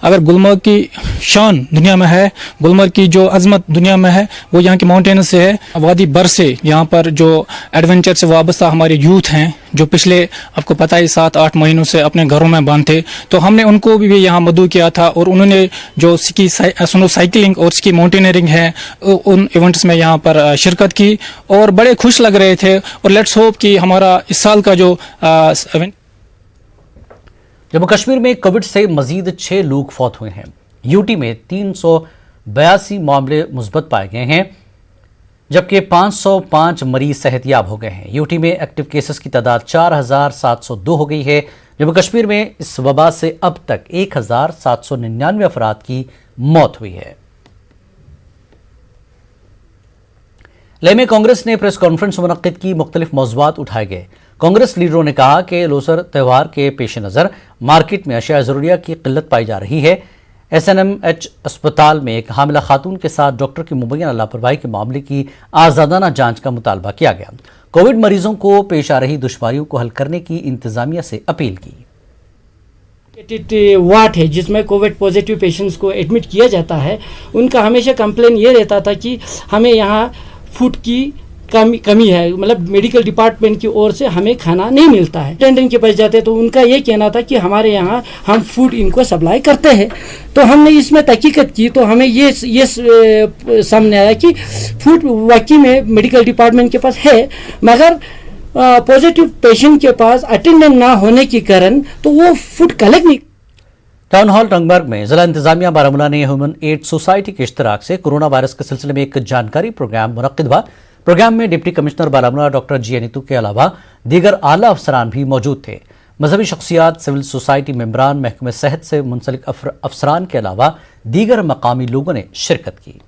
[SPEAKER 6] अगर गुलमर्ग की शान दुनिया में है, गुलमर्ग की जो अजमत दुनिया में है वो यहाँ के माउंटेन से है। वादी बर से यहाँ पर जो एडवेंचर से वाबस्ता हमारे यूथ हैं जो पिछले आपको पता है 7-8 महीनों से अपने घरों में बंद थे, तो हमने उनको भी यहाँ मदऊ किया था और उन्होंने जो स्नो साइकिलिंग और स्की माउंटेनियरिंग है उन इवेंट्स में यहाँ पर शिरकत की और बड़े खुश लग रहे थे। और लेट्स होप कि हमारा इस साल का जो इवेंट।
[SPEAKER 1] जम्मू कश्मीर में कोविड से मजीद 6 लोग फौत हुए हैं। यूटी में 382 मामले मुस्बत पाए गए हैं जबकि 505 मरीज सेहतियाब हो गए हैं। यूटी में एक्टिव केसेस की तादाद 4702 हो गई है। जम्मू कश्मीर में इस वबा से अब तक 1799 अफराद की मौत हुई है। लेह में कांग्रेस ने प्रेस कॉन्फ्रेंस मुनक्किद की। मुख्तलिफ मौज़ूआत उठाए गए। कांग्रेस लीडरों ने कहा कि लोसर त्यौहार के पेश नज़र मार्केट में अशिया ज़रूरिया की किल्लत पाई जा रही है। SNMH अस्पताल में एक हामिला खातून के साथ डॉक्टर की मुबैना लापरवाही के मामले की आज़ादाना जांच का मुतालबा किया गया। कोविड मरीजों को पेश आ रही दुश्वारियों को हल करने की इंतजामिया से अपील की।
[SPEAKER 21] वार्ड है जिसमें कोविड पॉजिटिव पेशेंट्स को एडमिट किया जाता है, उनका हमेशा कंप्लेन ये रहता था कि हमें यहाँ फूड की कमी है, मतलब मेडिकल डिपार्टमेंट की ओर से हमें खाना नहीं मिलता है। अटेंडेंट के पास जाते तो उनका ये कहना था कि हमारे यहाँ हम फूड इनको सप्लाई करते हैं। तो हमने इसमें तहकीकत की तो हमें ये सामने आया कि फूड वाकई में मेडिकल डिपार्टमेंट के पास है, मगर पॉजिटिव पेशेंट के पास अटेंडेंट ना होने के कारण तो वो फूड कलेक्ट नहीं।
[SPEAKER 1] टाउन हॉल रंगमर्ग में जिला इंतजामिया बारामूला ने ह्यूमन एड सोसाइटी के इश्तराक से कोरोना वायरस के सिलसिले में एक जानकारी प्रोग्राम मुनक्किद हुआ। प्रोग्राम में डिप्टी कमिश्नर बारामूला डॉक्टर जी अनितू के अलावा दीगर आला अफसरान भी मौजूद थे। मजहबी शख्सियात, सिविल सोसाइटी मेंबरान, महकमे सेहत से मुंसलिक अफसरान के अलावा दीगर मकामी लोगों ने शिरकत की।